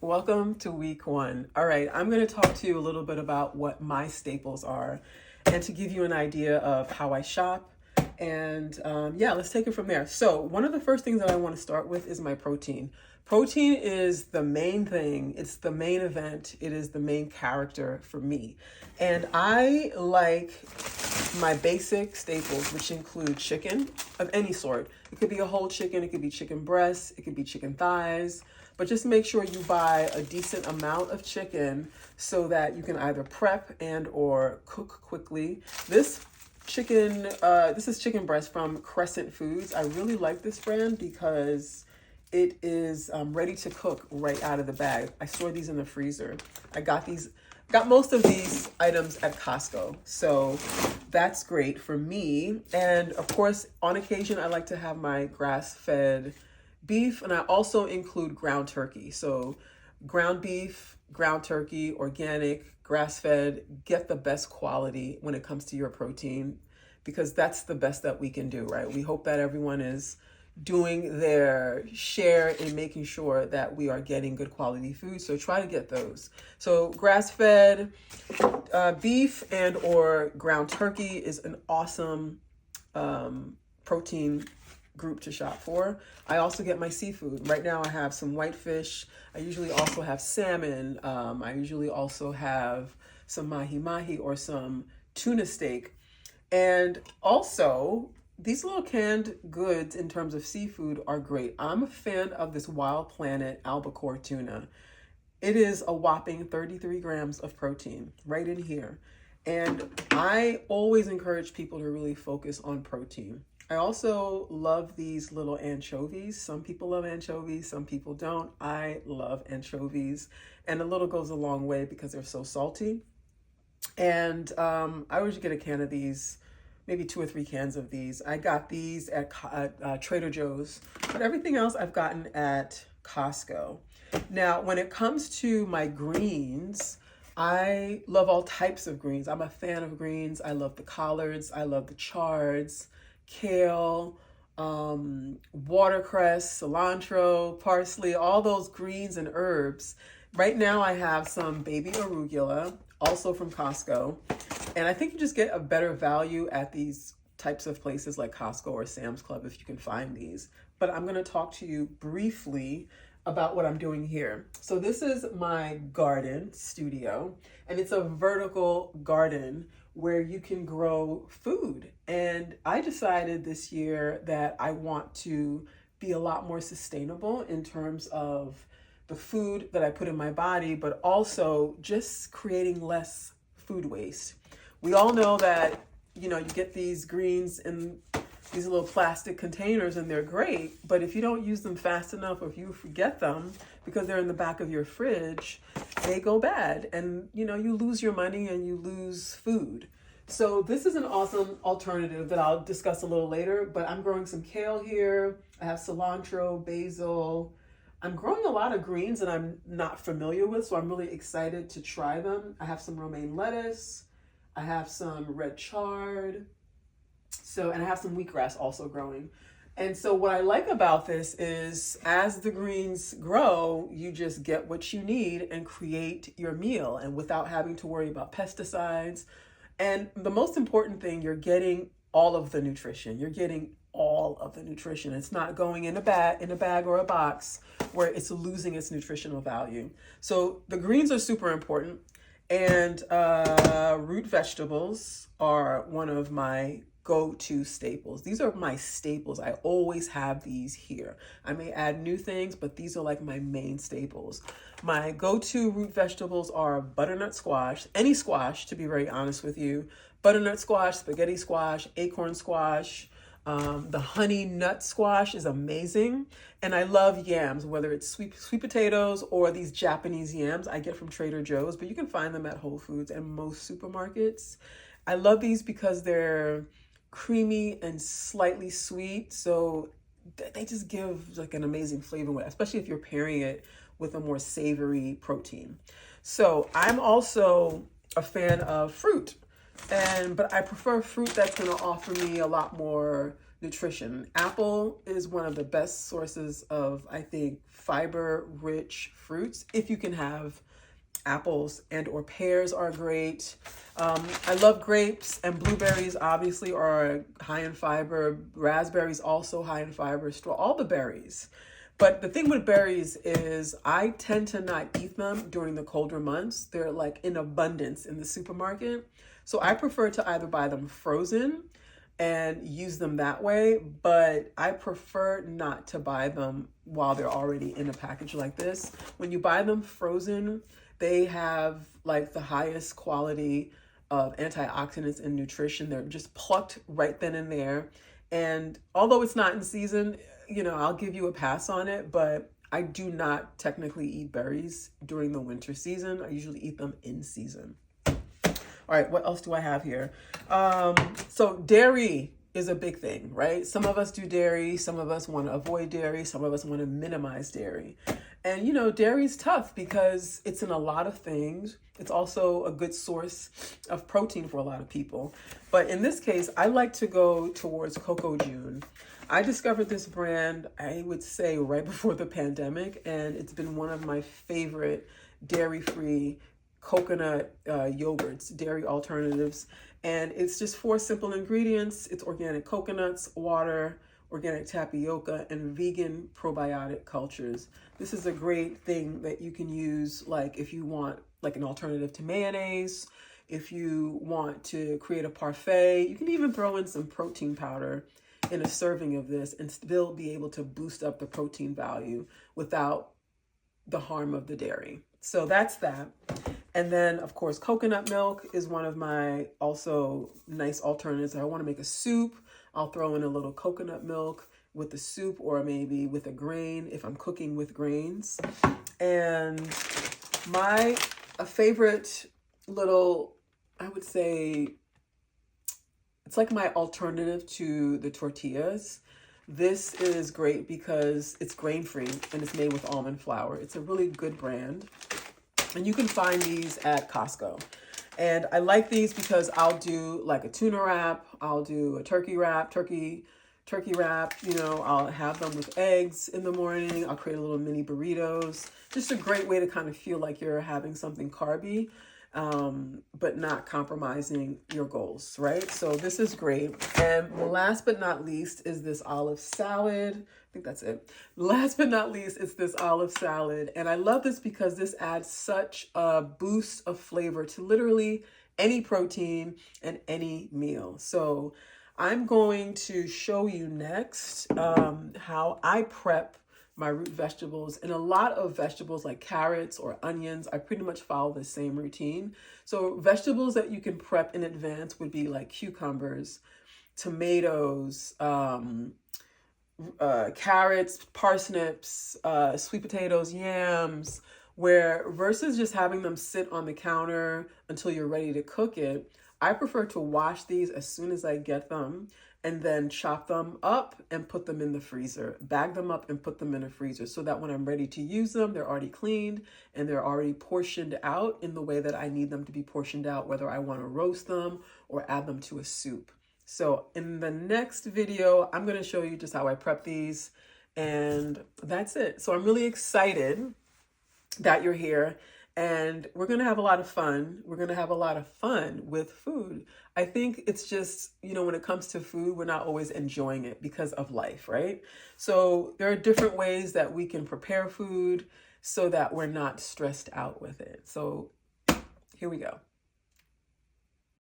Welcome to week one. All right, I'm going to talk to you a little bit about what my staples are and to give you an idea of how I shop. And yeah, let's take it from there. So, one of the first things that I want to start with is my protein. Protein is the main thing, it's the main event, it is the main character for me. And I like my basic staples, which include chicken of any sort. It could be a whole chicken, it could be chicken breasts, it could be chicken thighs, but just make sure you buy a decent amount of chicken so that you can either prep and or cook quickly. This is chicken breast from Crescent Foods. I really like this brand because it is ready to cook right out of the bag. I store these in the freezer. Got most of these items at Costco. So that's great for me. And of course, on occasion, I like to have my grass-fed beef, and I also include ground turkey. So ground beef, ground turkey, organic, grass-fed, get the best quality when it comes to your protein, because that's the best that we can do, right? We hope that everyone is doing their share in making sure that we are getting good quality food. So try to get those. So grass-fed beef and or ground turkey is an awesome protein group to shop for. I also get my seafood. Right now I have some whitefish. I usually also have salmon. I usually also have some mahi-mahi or some tuna steak. And also, these little canned goods in terms of seafood are great. I'm a fan of this Wild Planet albacore tuna. It is a whopping 33 grams of protein right in here. And I always encourage people to really focus on protein. I also love these little anchovies. Some people love anchovies, some people don't. I love anchovies. And a little goes a long way because they're so salty. And I always get a can of these, maybe 2 or 3 cans of these. I got these at Trader Joe's, but everything else I've gotten at Costco. Now, when it comes to my greens, I love all types of greens. I'm a fan of greens. I love the collards. I love the chards, kale, watercress, cilantro, parsley, all those greens and herbs. Right now I have some baby arugula, also from Costco. And I think you just get a better value at these types of places like Costco or Sam's Club if you can find these. But I'm going to talk to you briefly about what I'm doing here. So this is my garden studio, and it's a vertical garden where you can grow food. And I decided this year that I want to be a lot more sustainable in terms of the food that I put in my body, but also just creating less food waste. We all know that, you get these greens in these little plastic containers and they're great, but if you don't use them fast enough or if you forget them because they're in the back of your fridge, they go bad and, you lose your money and you lose food. So this is an awesome alternative that I'll discuss a little later, but I'm growing some kale here. I have cilantro, basil. I'm growing a lot of greens that I'm not familiar with, so I'm really excited to try them. I have some romaine lettuce. I have some red chard. And I have some wheatgrass also growing. And so what I like about this is as the greens grow, you just get what you need and create your meal and without having to worry about pesticides. And the most important thing, you're getting all of the nutrition. You're getting all of the nutrition. It's not going in a bag or a box where it's losing its nutritional value. So the greens are super important. And root vegetables are one of my go-to staples. These are my staples. I always have these here. I may add new things, but these are like my main staples. My go-to root vegetables are butternut squash, any squash, to be very honest with you. Butternut squash, spaghetti squash, acorn squash. The honey nut squash is amazing. And I love yams, whether it's sweet potatoes or these Japanese yams I get from Trader Joe's, but you can find them at Whole Foods and most supermarkets. I love these because they're creamy and slightly sweet. So they just give like an amazing flavor, especially if you're pairing it with a more savory protein. So I'm also a fan of fruit. But I prefer fruit that's going to offer me a lot more nutrition. Apple is one of the best sources of, I think, fiber-rich fruits if you can have apples, and or pears are great. I love grapes, and blueberries obviously are high in fiber. Raspberries also high in fiber. All the berries. But the thing with berries is I tend to not eat them during the colder months. They're like in abundance in the supermarket. So I prefer to either buy them frozen and use them that way, but I prefer not to buy them while they're already in a package like this. When you buy them frozen, they have like the highest quality of antioxidants and nutrition. They're just plucked right then and there. And although it's not in season, you know, I'll give you a pass on it, but I do not technically eat berries during the winter season. I usually eat them in season. All right, what else do I have here? So dairy is a big thing, right? Some of us do dairy. Some of us want to avoid dairy. Some of us want to minimize dairy. And, you know, dairy is tough because it's in a lot of things. It's also a good source of protein for a lot of people. But in this case, I like to go towards Coco June. I discovered this brand, I would say, right before the pandemic, and it's been one of my favorite dairy-free coconut yogurts, dairy alternatives. And it's just 4 simple ingredients. It's organic coconuts, water, organic tapioca, and vegan probiotic cultures. This is a great thing that you can use, like if you want like an alternative to mayonnaise, if you want to create a parfait. You can even throw in some protein powder in a serving of this and still be able to boost up the protein value without the harm of the dairy. So that's that. And then, of course, coconut milk is one of my also nice alternatives. If I want to make a soup, I'll throw in a little coconut milk with the soup, or maybe with a grain if I'm cooking with grains. And my favorite little, I would say, it's like my alternative to the tortillas. This is great because it's grain-free and it's made with almond flour. It's a really good brand. And you can find these at Costco. And I like these because I'll do like a tuna wrap. I'll do a turkey wrap, turkey wrap. You know, I'll have them with eggs in the morning. I'll create a little mini burritos. Just a great way to kind of feel like you're having something carby, but not compromising your goals, right? So this is great. And last but not least is this olive salad. I think that's it. Last but not least is this olive salad. And I love this because this adds such a boost of flavor to literally any protein and any meal. So I'm going to show you next how I prep my root vegetables. And a lot of vegetables like carrots or onions, I pretty much follow the same routine. So vegetables that you can prep in advance would be like cucumbers, tomatoes, carrots, parsnips, sweet potatoes, yams, where versus just having them sit on the counter until you're ready to cook it, I prefer to wash these as soon as I get them and then chop them up and put them in the freezer, bag them up and put them in a freezer so that when I'm ready to use them, they're already cleaned and they're already portioned out in the way that I need them to be portioned out, whether I want to roast them or add them to a soup. So in the next video, I'm going to show you just how I prep these, and that's it. So I'm really excited that you're here, and we're going to have a lot of fun. We're going to have a lot of fun with food. I think it's just, you know, when it comes to food, we're not always enjoying it because of life, right? So there are different ways that we can prepare food so that we're not stressed out with it. So here we go.